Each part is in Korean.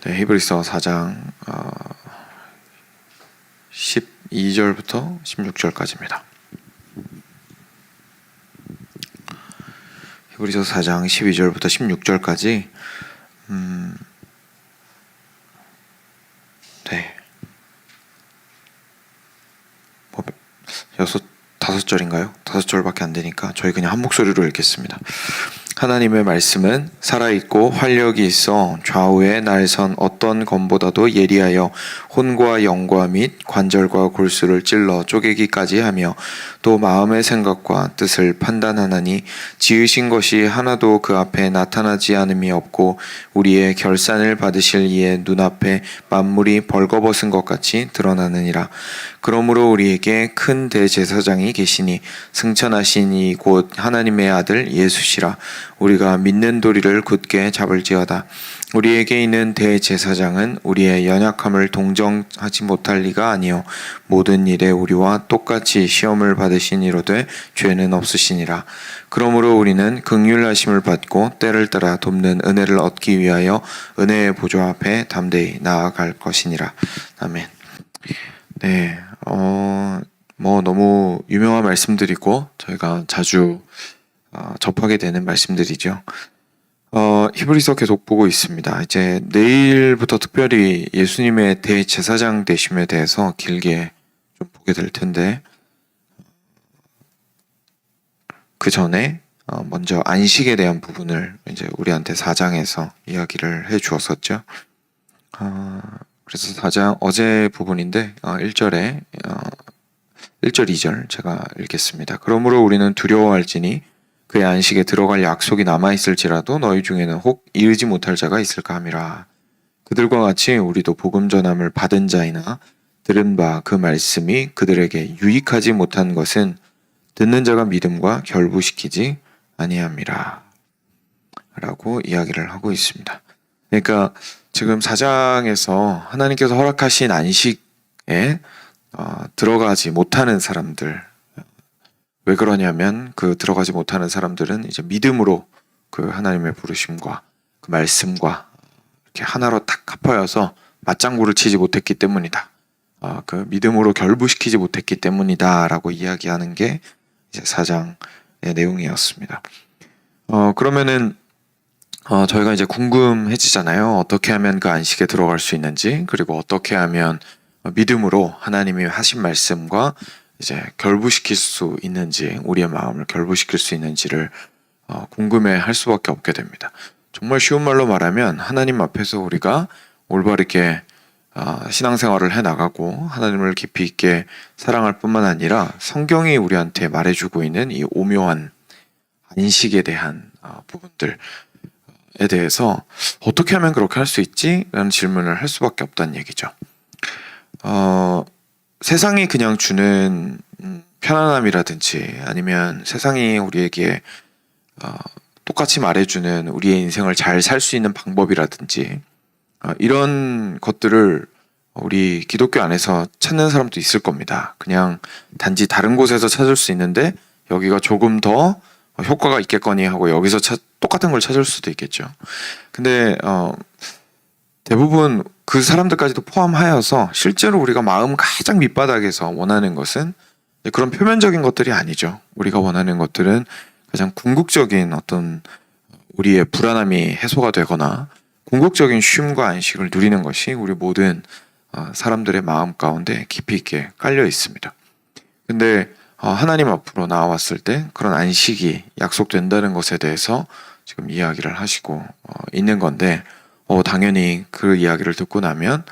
네, 히브리서 4장 12절부터 16절까지입니다. 히브리서 4장 12절부터 16절까지 네. 다섯 절인가요? 5절밖에 안 되니까 저희 그냥 한 목소리로 읽겠습니다. 하나님의 말씀은 살아있고 활력이 있어 좌우에 날 선 어떤 검보다도 예리하여 혼과 영과 및 관절과 골수를 찔러 쪼개기까지 하며 또 마음의 생각과 뜻을 판단하나니 지으신 것이 하나도 그 앞에 나타나지 않음이 없고 우리의 결산을 받으실 이의 눈앞에 만물이 벌거벗은 것 같이 드러나느니라. 그러므로 우리에게 큰 대제사장이 계시니 승천하신 이 곧 하나님의 아들 예수시라. 우리가 믿는 도리를 굳게 잡을지어다. 우리에게 있는 대제사장은 우리의 연약함을 동정하지 못할 리가 아니요 모든 일에 우리와 똑같이 시험을 받으시니로되 죄는 없으시니라. 그러므로 우리는 긍휼하심을 받고 때를 따라 돕는 은혜를 얻기 위하여 은혜의 보좌 앞에 담대히 나아갈 것이니라. 아멘. 네, 너무 유명한 말씀들이고 저희가 자주 접하게 되는 말씀들이죠. 히브리서 계속 보고 있습니다. 이제 내일부터 특별히 예수님의 대제사장 되심에 대해서 길게 좀 보게 될 텐데 그 전에 먼저 안식에 대한 부분을 이제 우리한테 4장에서 이야기를 해 주었었죠. 그래서 4장 어제 부분인데 1절에 1절 2절 제가 읽겠습니다. 그러므로 우리는 두려워할지니 그의 안식에 들어갈 약속이 남아있을지라도 너희 중에는 혹 이르지 못할 자가 있을까 함이라. 그들과 같이 우리도 복음 전함을 받은 자이나 들은 바 그 말씀이 그들에게 유익하지 못한 것은 듣는 자가 믿음과 결부시키지 아니함이라 라고 이야기를 하고 있습니다. 그러니까 지금 4장에서 하나님께서 허락하신 안식에 들어가지 못하는 사람들, 왜 그러냐면 그 들어가지 못하는 사람들은 이제 믿음으로 그 하나님의 부르심과 그 말씀과 이렇게 하나로 딱 합하여서 맞장구를 치지 못했기 때문이다. 그 믿음으로 결부시키지 못했기 때문이다라고 이야기하는 게 이제 4장의 내용이었습니다. 그러면은 저희가 이제 궁금해지잖아요. 어떻게 하면 그 안식에 들어갈 수 있는지, 그리고 어떻게 하면 믿음으로 하나님이 하신 말씀과 이제 결부시킬 수 있는지, 우리의 마음을 결부시킬 수 있는지를 궁금해 할 수밖에 없게 됩니다. 정말 쉬운 말로 말하면 하나님 앞에서 우리가 올바르게 신앙생활을 해나가고 하나님을 깊이 있게 사랑할 뿐만 아니라 성경이 우리한테 말해주고 있는 이 오묘한 안식에 대한 부분들에 대해서 어떻게 하면 그렇게 할 수 있지? 라는 질문을 할 수밖에 없다는 얘기죠. 세상이 그냥 주는 편안함이라든지 아니면 세상이 우리에게 똑같이 말해주는 우리의 인생을 잘 살 수 있는 방법이라든지 이런 것들을 우리 기독교 안에서 찾는 사람도 있을 겁니다. 그냥 단지 다른 곳에서 찾을 수 있는데 여기가 조금 더 효과가 있겠거니 하고 여기서 똑같은 걸 찾을 수도 있겠죠. 근데 대부분 그 사람들까지도 포함하여서 실제로 우리가 마음 가장 밑바닥에서 원하는 것은 그런 표면적인 것들이 아니죠. 우리가 원하는 것들은 가장 궁극적인 어떤 우리의 불안함이 해소가 되거나 궁극적인 쉼과 안식을 누리는 것이 우리 모든 사람들의 마음 가운데 깊이 있게 깔려 있습니다. 근데 하나님 앞으로 나왔을 때 그런 안식이 약속된다는 것에 대해서 지금 이야기를 하시고 있는 건데 당연히 그 이야기를 듣고 나면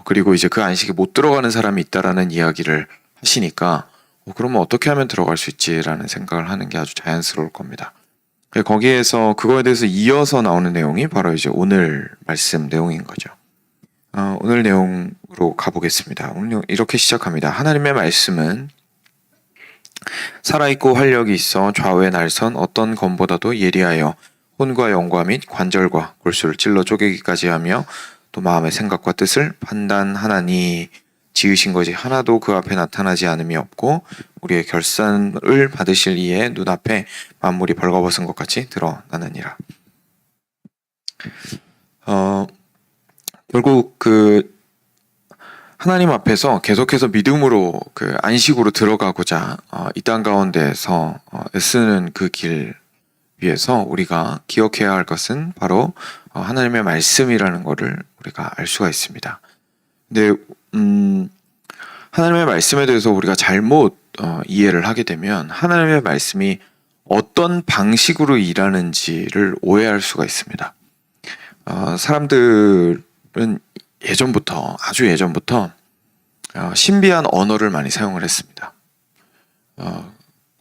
그리고 이제 그 안식에 못 들어가는 사람이 있다라는 이야기를 하시니까 그러면 어떻게 하면 들어갈 수 있지라는 생각을 하는 게 아주 자연스러울 겁니다. 거기에서 그거에 대해서 이어서 나오는 내용이 바로 이제 오늘 말씀 내용인 거죠. 오늘 내용으로 가보겠습니다. 오늘 이렇게 시작합니다. 하나님의 말씀은 살아있고 활력이 있어 좌우에 날 선 어떤 검보다도 예리하여 혼과 영과 및 관절과 골수를 찔러 쪼개기까지 하며 또 마음의 생각과 뜻을 판단하나니 지으신 것이 하나도 그 앞에 나타나지 않음이 없고 우리의 결산을 받으실 이의 눈앞에 만물이 벌거벗은 것 같이 드러나느니라. 결국 그 하나님 앞에서 계속해서 믿음으로 그 안식으로 들어가고자 이 땅 가운데에서 애쓰는 그 길 위해서 우리가 기억해야 할 것은 바로 하나님의 말씀이라는 것을 우리가 알 수가 있습니다. 근데 하나님의 말씀에 대해서 우리가 잘못 이해를 하게 되면 하나님의 말씀이 어떤 방식으로 일하는지를 오해할 수가 있습니다. 사람들은 예전부터, 아주 예전부터 신비한 언어를 많이 사용을 했습니다.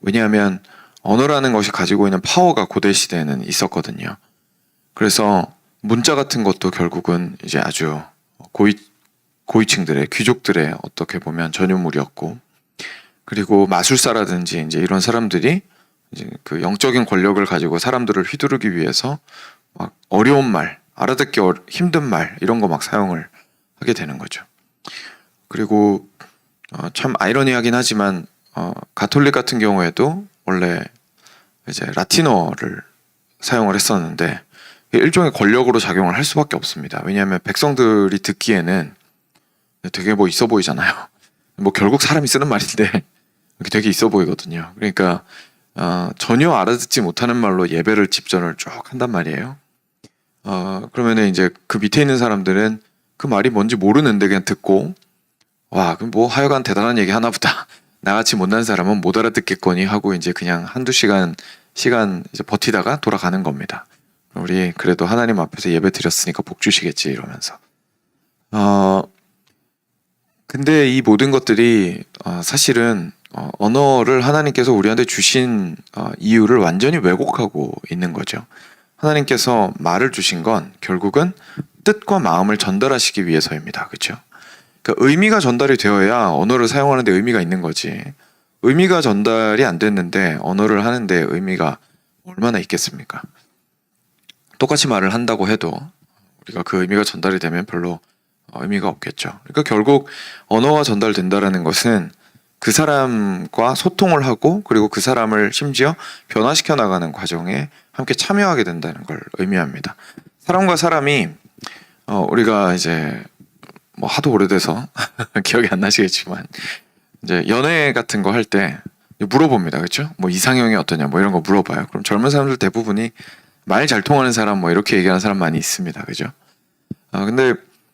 왜냐하면 언어라는 것이 가지고 있는 파워가 고대 시대에는 있었거든요. 그래서 문자 같은 것도 결국은 이제 아주 고위층들의, 귀족들의 어떻게 보면 전유물이었고, 그리고 마술사라든지 이제 이런 사람들이 이제 그 영적인 권력을 가지고 사람들을 휘두르기 위해서 막 어려운 말, 알아듣기 힘든 말 이런 거 막 사용을 하게 되는 거죠. 그리고 참 아이러니하긴 하지만 가톨릭 같은 경우에도 원래 이제 라틴어를 사용을 했었는데 일종의 권력으로 작용을 할 수밖에 없습니다. 왜냐하면 백성들이 듣기에는 되게 뭐 있어 보이잖아요. 뭐 결국 사람이 쓰는 말인데 되게 있어 보이거든요. 그러니까 전혀 알아듣지 못하는 말로 예배를 집전을 쭉 한단 말이에요. 그러면은 이제 그 밑에 있는 사람들은 그 말이 뭔지 모르는데 그냥 듣고, 와, 그럼 뭐 하여간 대단한 얘기 하나 보다. 나같이 못난 사람은 못 알아듣겠거니 하고 이제 그냥 한두 시간 이제 버티다가 돌아가는 겁니다. 우리 그래도 하나님 앞에서 예배 드렸으니까 복 주시겠지 이러면서. 근데 이 모든 것들이 사실은 언어를 하나님께서 우리한테 주신 이유를 완전히 왜곡하고 있는 거죠. 하나님께서 말을 주신 건 결국은 뜻과 마음을 전달하시기 위해서입니다. 그렇죠? 그러니까 의미가 전달이 되어야 언어를 사용하는 데 의미가 있는 거지. 의미가 전달이 안 됐는데 언어를 하는데 의미가 얼마나 있겠습니까? 똑같이 말을 한다고 해도 우리가 그 의미가 전달이 되면 별로 의미가 없겠죠. 그러니까 결국 언어가 전달된다라는 것은 그 사람과 소통을 하고 그리고 그 사람을 심지어 변화시켜 나가는 과정에 함께 참여하게 된다는 걸 의미합니다. 사람과 사람이 우리가 이제 뭐 하도 오래돼서 기억이 안 나시겠지만 이제 연애 같은 거 할 때 물어봅니다. 그렇죠? 뭐 이상형이 어떠냐 뭐 이런 거 물어봐요. 그럼 젊은 사람들 대부분이 말 잘 통하는 사람 뭐 이렇게 얘기하는 사람 많이 있습니다. 그죠? 근데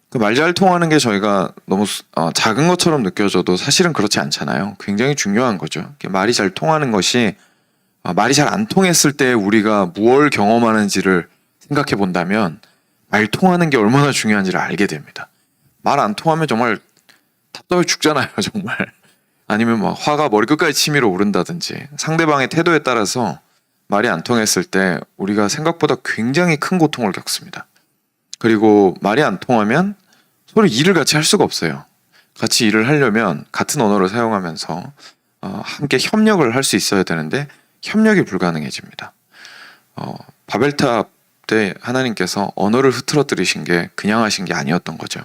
그 말 잘 통하는 게 저희가 너무 작은 것처럼 느껴져도 사실은 그렇지 않잖아요. 굉장히 중요한 거죠. 말이 잘 통하는 것이 말이 잘 안 통했을 때 우리가 무엇을 경험하는지를 생각해 본다면 말 통하는 게 얼마나 중요한지를 알게 됩니다. 말 안 통하면 정말 답답해 죽잖아요. 정말. 아니면 막 화가 머리끝까지 치밀어 오른다든지 상대방의 태도에 따라서 말이 안 통했을 때 우리가 생각보다 굉장히 큰 고통을 겪습니다. 그리고 말이 안 통하면 서로 일을 같이 할 수가 없어요. 같이 일을 하려면 같은 언어를 사용하면서 함께 협력을 할 수 있어야 되는데 협력이 불가능해집니다. 바벨탑 때 하나님께서 언어를 흐트러뜨리신 게 그냥 하신 게 아니었던 거죠.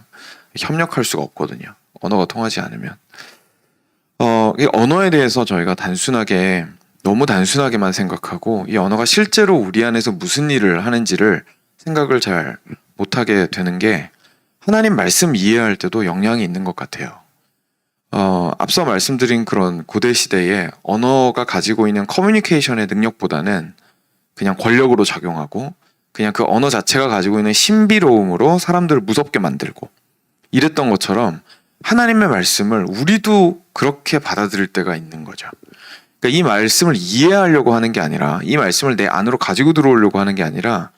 협력할 수가 없거든요. 언어가 통하지 않으면. 이 언어에 대해서 저희가 너무 단순하게만 생각하고 이 언어가 실제로 우리 안에서 무슨 일을 하는지를 생각을 잘 못하게 되는 게 하나님 말씀 이해할 때도 영향이 있는 것 같아요. 앞서 말씀드린 그런 고대 시대에 언어가 가지고 있는 커뮤니케이션의 능력보다는 그냥 권력으로 작용하고 그냥 그 언어 자체가 가지고 있는 신비로움으로 사람들을 무섭게 만들고 이랬던 것처럼 하나님의 말씀을 우리도 그렇게 받아들일 때가 있는 거죠. 그러니까 이 말씀을 이해하려고 하는 게 아니라 이 말씀을 내 안으로 가지고 들어오려고 하는 게 아니라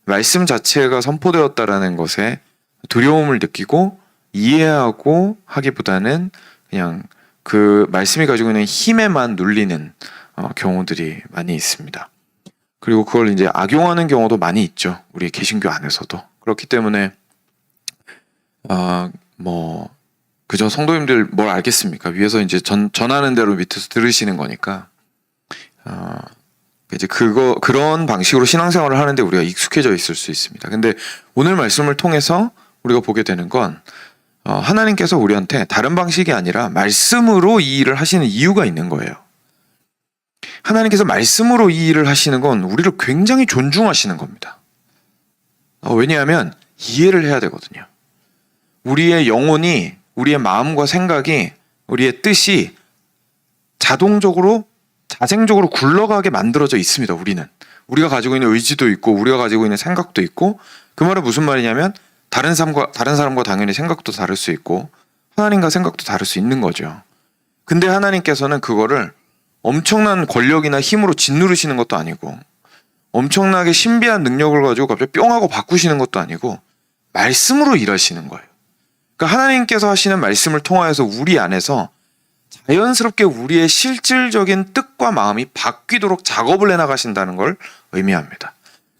말씀 자체가 선포되었다라는 것에 두려움을 느끼고 이해하고 하기보다는 그냥 그 말씀이 가지고 있는 힘에만 눌리는 경우들이 많이 있습니다. 그리고 그걸 이제 악용하는 경우도 많이 있죠. 우리 개신교 안에서도. 그렇기 때문에 그저 성도님들 뭘 알겠습니까? 위에서 이제 전하는 대로 밑에서 들으시는 거니까 이제 그런 방식으로 신앙생활을 하는데 우리가 익숙해져 있을 수 있습니다. 근데 오늘 말씀을 통해서 우리가 보게 되는 건 하나님께서 우리한테 다른 방식이 아니라 말씀으로 이 일을 하시는 이유가 있는 거예요. 하나님께서 말씀으로 이 일을 하시는 건 우리를 굉장히 존중하시는 겁니다. 왜냐하면 이해를 해야 되거든요. 우리의 영혼이, 우리의 마음과 생각이, 우리의 뜻이 자동적으로, 자생적으로 굴러가게 만들어져 있습니다. 우리가 가지고 있는 의지도 있고 우리가 가지고 있는 생각도 있고, 그 말은 무슨 말이냐면 다른 사람과 당연히 생각도 다를 수 있고 하나님과 생각도 다를 수 있는 거죠. 근데 하나님께서는 그거를 엄청난 권력이나 힘으로 짓누르시는 것도 아니고 엄청나게 신비한 능력을 가지고 갑자기 뿅 하고 바꾸시는 것도 아니고 말씀으로 일하시는 거예요. 그러니까 하나님께서 하시는 말씀을 통하여서 우리 안에서 자연스럽게 우리의 실질적인 뜻과 마음이 바뀌도록 작업을 해나가신다는 걸 의미합니다.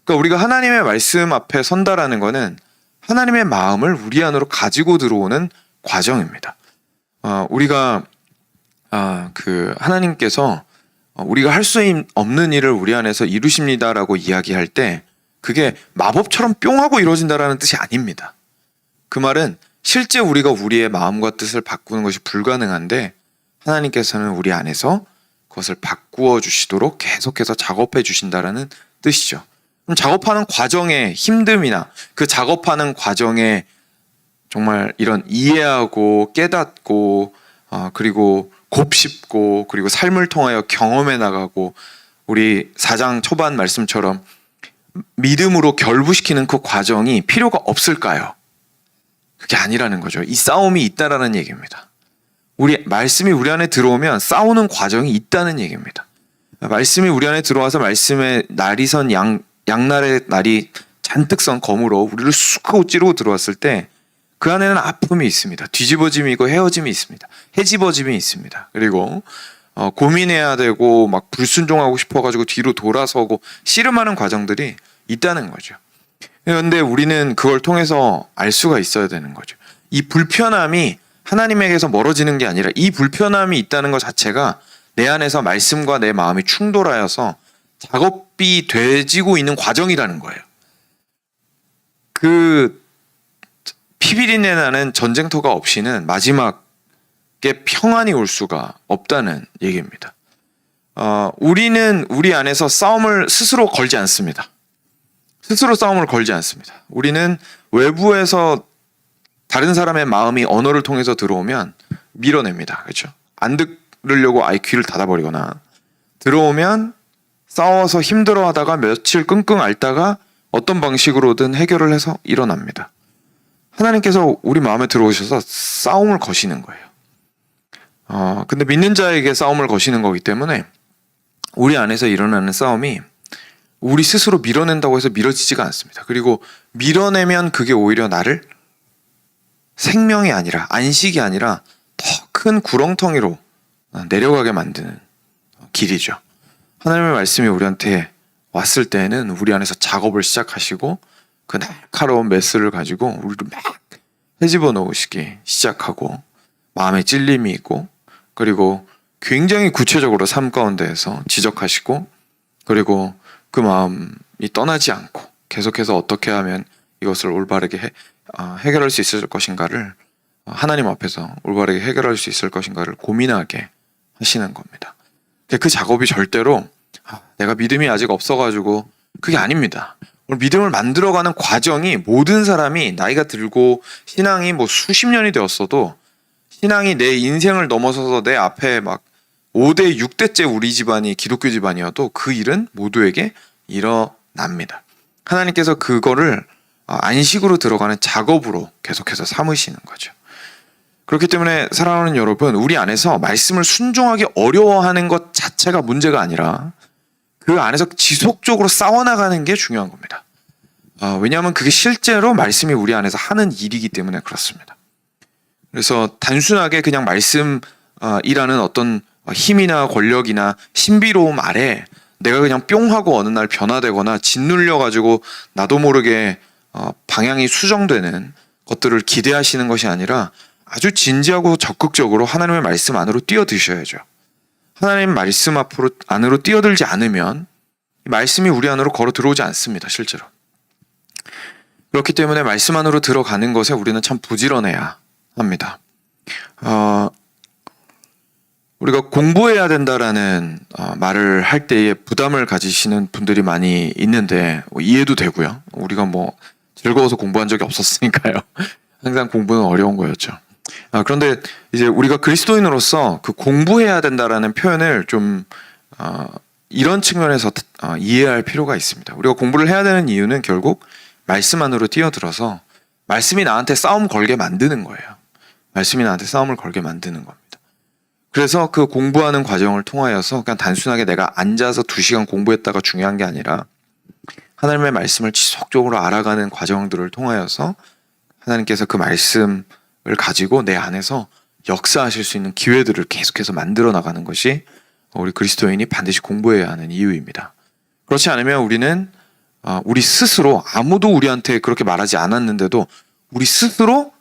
그러니까 우리가 하나님의 말씀 앞에 선다라는 것은 하나님의 마음을 우리 안으로 가지고 들어오는 과정입니다. 하나님께서 우리가 할 수 없는 일을 우리 안에서 이루십니다라고 이야기할 때 그게 마법처럼 뿅 하고 이루어진다라는 뜻이 아닙니다. 그 말은 실제 우리가 우리의 마음과 뜻을 바꾸는 것이 불가능한데 하나님께서는 우리 안에서 그것을 바꾸어 주시도록 계속해서 작업해 주신다라는 뜻이죠. 그럼 작업하는 과정의 힘듦이나 그 작업하는 과정에 정말 이런 이해하고 깨닫고 그리고 곱씹고 그리고 삶을 통하여 경험해 나가고 우리 4장 초반 말씀처럼 믿음으로 결부시키는 그 과정이 필요가 없을까요? 그게 아니라는 거죠. 이 싸움이 있다라는 얘기입니다. 말씀이 우리 안에 들어오면 싸우는 과정이 있다는 얘기입니다. 말씀이 우리 안에 들어와서 말씀의 날이 선 양날의 날이 잔뜩 선 검으로 우리를 쑥 하고 찌르고 들어왔을 때 그 안에는 아픔이 있습니다. 뒤집어짐이 있고 헤어짐이 있습니다. 헤집어짐이 있습니다. 그리고 고민해야 되고 막 불순종하고 싶어가지고 뒤로 돌아서고 씨름하는 과정들이 있다는 거죠. 그런데 우리는 그걸 통해서 알 수가 있어야 되는 거죠. 이 불편함이 하나님에게서 멀어지는 게 아니라 이 불편함이 있다는 것 자체가 내 안에서 말씀과 내 마음이 충돌하여서 작업이 되지고 있는 과정이라는 거예요. 그 피비린내 나는 전쟁터가 없이는 마지막에 평안이 올 수가 없다는 얘기입니다. 우리는 우리 안에서 싸움을 스스로 걸지 않습니다. 스스로 싸움을 걸지 않습니다. 우리는 외부에서 다른 사람의 마음이 언어를 통해서 들어오면 밀어냅니다. 그렇죠? 안 들으려고 아예 귀를 닫아버리거나 들어오면 싸워서 힘들어하다가 며칠 끙끙 앓다가 어떤 방식으로든 해결을 해서 일어납니다. 하나님께서 우리 마음에 들어오셔서 싸움을 거시는 거예요. 근데 믿는 자에게 싸움을 거시는 거기 때문에 우리 안에서 일어나는 싸움이 우리 스스로 밀어낸다고 해서 밀어지지가 않습니다. 그리고 밀어내면 그게 오히려 나를 생명이 아니라 안식이 아니라 더 큰 구렁텅이로 내려가게 만드는 길이죠. 하나님의 말씀이 우리한테 왔을 때에는 우리 안에서 작업을 시작하시고 그 날카로운 메스를 가지고 우리를 막 헤집어 놓으시기 시작하고 마음에 찔림이 있고 그리고 굉장히 구체적으로 삶 가운데에서 지적하시고 그리고 그 마음이 떠나지 않고 계속해서 어떻게 하면 이것을 올바르게 해결할 수 있을 것인가를 하나님 앞에서 올바르게 해결할 수 있을 것인가를 고민하게 하시는 겁니다. 그 작업이 절대로 내가 믿음이 아직 없어가지고 그게 아닙니다. 믿음을 만들어가는 과정이 모든 사람이 나이가 들고 신앙이 뭐 수십 년이 되었어도 신앙이 내 인생을 넘어서서 내 앞에 막 5대 6대째 우리 집안이 기독교 집안이어도 그 일은 모두에게 일어납니다. 하나님께서 그거를 안식으로 들어가는 작업으로 계속해서 삼으시는 거죠. 그렇기 때문에 사랑하는 여러분, 우리 안에서 말씀을 순종하기 어려워하는 것 자체가 문제가 아니라 그 안에서 지속적으로 싸워나가는 게 중요한 겁니다. 왜냐하면 그게 실제로 말씀이 우리 안에서 하는 일이기 때문에 그렇습니다. 그래서 단순하게 그냥 말씀이라는 어떤 힘이나 권력이나 신비로움 아래 내가 그냥 뿅 하고 어느 날 변화되거나 짓눌려가지고 나도 모르게 방향이 수정되는 것들을 기대하시는 것이 아니라 아주 진지하고 적극적으로 하나님의 말씀 안으로 뛰어드셔야죠. 하나님 말씀 안으로 뛰어들지 않으면 말씀이 우리 안으로 걸어 들어오지 않습니다. 실제로. 그렇기 때문에 말씀 안으로 들어가는 것에 우리는 참 부지런해야 합니다. 우리가 공부해야 된다라는 말을 할 때에 부담을 가지시는 분들이 많이 있는데 이해도 되고요. 우리가 뭐 즐거워서 공부한 적이 없었으니까요. 항상 공부는 어려운 거였죠. 그런데 이제 우리가 그리스도인으로서 그 공부해야 된다라는 표현을 좀 이런 측면에서 이해할 필요가 있습니다. 우리가 공부를 해야 되는 이유는 결국 말씀 안으로 뛰어들어서 말씀이 나한테 싸움 걸게 만드는 거예요. 말씀이 나한테 싸움을 걸게 만드는 겁니다. 그래서 그 공부하는 과정을 통하여서 그냥 단순하게 내가 앉아서 2시간 공부했다가 중요한 게 아니라 하나님의 말씀을 지속적으로 알아가는 과정들을 통하여서 하나님께서 그 말씀을 가지고 내 안에서 역사하실 수 있는 기회들을 계속해서 만들어 나가는 것이 우리 그리스도인이 반드시 공부해야 하는 이유입니다. 그렇지 않으면 우리는 우리 스스로, 아무도 우리한테 그렇게 말하지 않았는데도 우리 스스로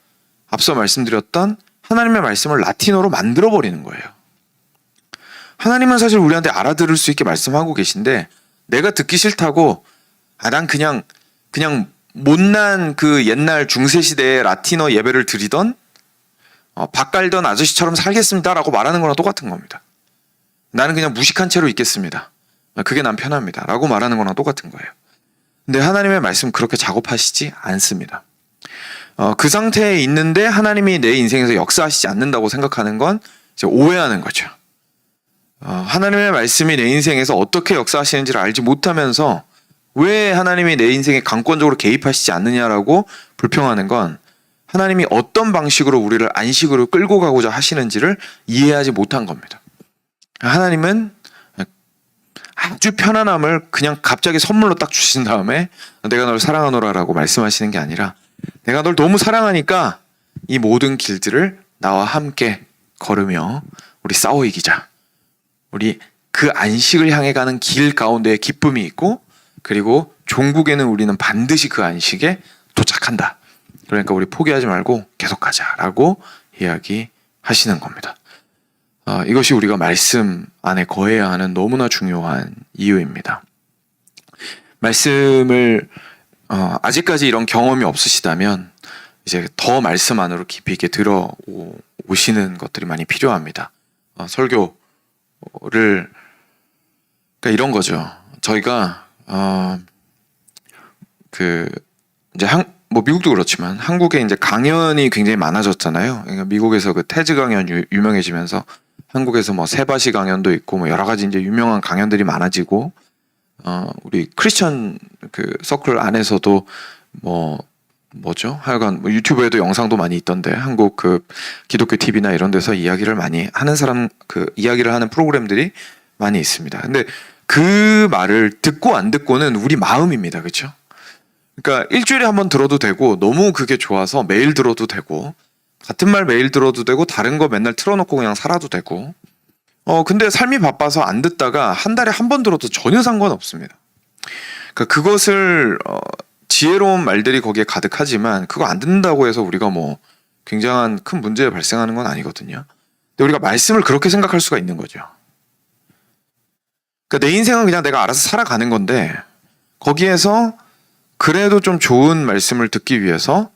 앞서 말씀드렸던 하나님의 말씀을 라틴어로 만들어버리는 거예요. 하나님은 사실 우리한테 알아들을 수 있게 말씀하고 계신데 내가 듣기 싫다고 난 그냥 못난 그 옛날 중세시대의 라틴어 예배를 드리던 밥 갈던 아저씨처럼 살겠습니다라고 말하는 거랑 똑같은 겁니다. 나는 그냥 무식한 채로 있겠습니다. 그게 난 편합니다. 라고 말하는 거랑 똑같은 거예요. 근데 하나님의 말씀 그렇게 작업하시지 않습니다. 그 상태에 있는데 하나님이 내 인생에서 역사하시지 않는다고 생각하는 건 이제 오해하는 거죠. 하나님의 말씀이 내 인생에서 어떻게 역사하시는지를 알지 못하면서 왜 하나님이 내 인생에 강권적으로 개입하시지 않느냐라고 불평하는 건 하나님이 어떤 방식으로 우리를 안식으로 끌고 가고자 하시는지를 이해하지 못한 겁니다. 하나님은 아주 편안함을 그냥 갑자기 선물로 딱 주신 다음에 내가 널 사랑하노라라고 말씀하시는 게 아니라 내가 널 너무 사랑하니까 이 모든 길들을 나와 함께 걸으며 우리 싸워 이기자. 우리 그 안식을 향해 가는 길 가운데에 기쁨이 있고 그리고 종국에는 우리는 반드시 그 안식에 도착한다. 그러니까 우리 포기하지 말고 계속 가자라고 이야기하시는 겁니다. 이것이 우리가 말씀 안에 거해야 하는 너무나 중요한 이유입니다. 말씀을 아직까지 이런 경험이 없으시다면 이제 더 말씀 안으로 깊이 있게 들어오시는 것들이 많이 필요합니다. 설교를 그러니까 이런 거죠. 저희가 이제 뭐 미국도 그렇지만 한국에 이제 강연이 굉장히 많아졌잖아요. 그러니까 미국에서 그 테즈 강연 유명해지면서 한국에서 뭐 세바시 강연도 있고 뭐 여러 가지 이제 유명한 강연들이 많아지고 우리 크리스천 그 서클 안에서도 뭐죠? 하여간 뭐 유튜브에도 영상도 많이 있던데 한국 그 기독교 TV나 이런 데서 이야기를 많이 하는 사람 그 이야기를 하는 프로그램들이 많이 있습니다. 근데 그 말을 듣고 안 듣고는 우리 마음입니다. 그렇죠? 그러니까 일주일에 한 번 들어도 되고 너무 그게 좋아서 매일 들어도 되고 같은 말 매일 들어도 되고 다른 거 맨날 틀어놓고 그냥 살아도 되고 근데 삶이 바빠서 안 듣다가 한 달에 한 번 들어도 전혀 상관없습니다. 그러니까 그것을 지혜로운 말들이 거기에 가득하지만 그거 안 듣는다고 해서 우리가 뭐 굉장한 큰 문제 발생하는 건 아니거든요. 근데 우리가 말씀을 그렇게 생각할 수가 있는 거죠. 그러니까 내 인생은 그냥 내가 알아서 살아가는 건데 거기에서 그래도 좀 좋은 말씀을 듣기 위해서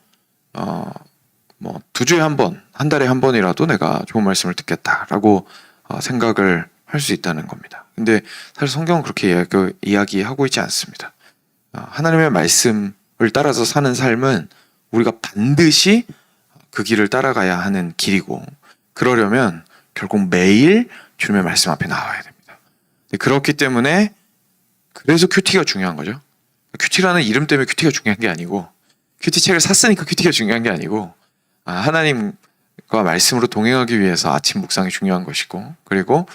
뭐 2주에 한 번, 한 달에 한 번이라도 내가 좋은 말씀을 듣겠다라고 생각을 할 수 있다는 겁니다. 근데 사실 성경은 그렇게 이야기하고 있지 않습니다. 하나님의 말씀을 따라서 사는 삶은 우리가 반드시 그 길을 따라가야 하는 길이고 그러려면 결국 매일 주님의 말씀 앞에 나와야 됩니다. 그렇기 때문에 그래서 큐티가 중요한 거죠. 큐티라는 이름 때문에 큐티가 중요한 게 아니고 큐티 책을 샀으니까 큐티가 중요한 게 아니고 하나님과 말씀으로 동행하기 위해서 아침 묵상이 중요한 것이고 그리고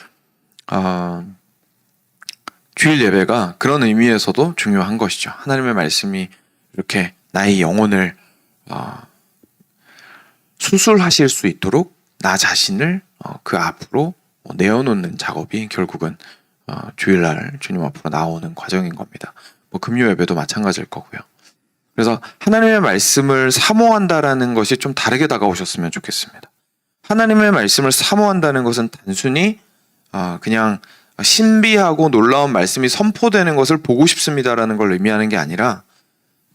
주일 예배가 그런 의미에서도 중요한 것이죠. 하나님의 말씀이 이렇게 나의 영혼을 수술하실 수 있도록 나 자신을 그 앞으로 내어놓는 작업이 결국은 주일날 주님 앞으로 나오는 과정인 겁니다. 뭐 금요 예배도 마찬가지일 거고요. 그래서 하나님의 말씀을 사모한다라는 것이 좀 다르게 다가오셨으면 좋겠습니다. 하나님의 말씀을 사모한다는 것은 단순히 그냥 신비하고 놀라운 말씀이 선포되는 것을 보고 싶습니다라는 걸 의미하는 게 아니라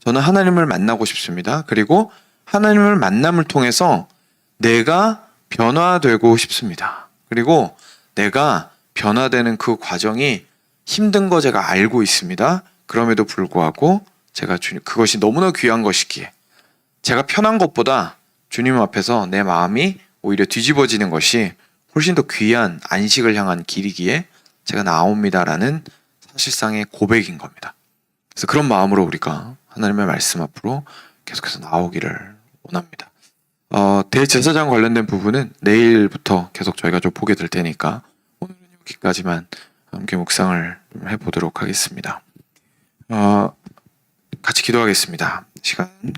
저는 하나님을 만나고 싶습니다. 그리고 하나님을 만남을 통해서 내가 변화되고 싶습니다. 그리고 내가 변화되는 그 과정이 힘든 거 제가 알고 있습니다. 그럼에도 불구하고 제가 그것이 너무나 귀한 것이기에 제가 편한 것보다 주님 앞에서 내 마음이 오히려 뒤집어지는 것이 훨씬 더 귀한 안식을 향한 길이기에 제가 나옵니다라는 사실상의 고백인 겁니다. 그래서 그런 마음으로 우리가 하나님의 말씀 앞으로 계속해서 나오기를 원합니다. 대제사장 관련된 부분은 내일부터 계속 저희가 좀 보게 될 테니까 오늘은 여기까지만 함께 묵상을 좀 해보도록 하겠습니다. 같이 기도하겠습니다. 시간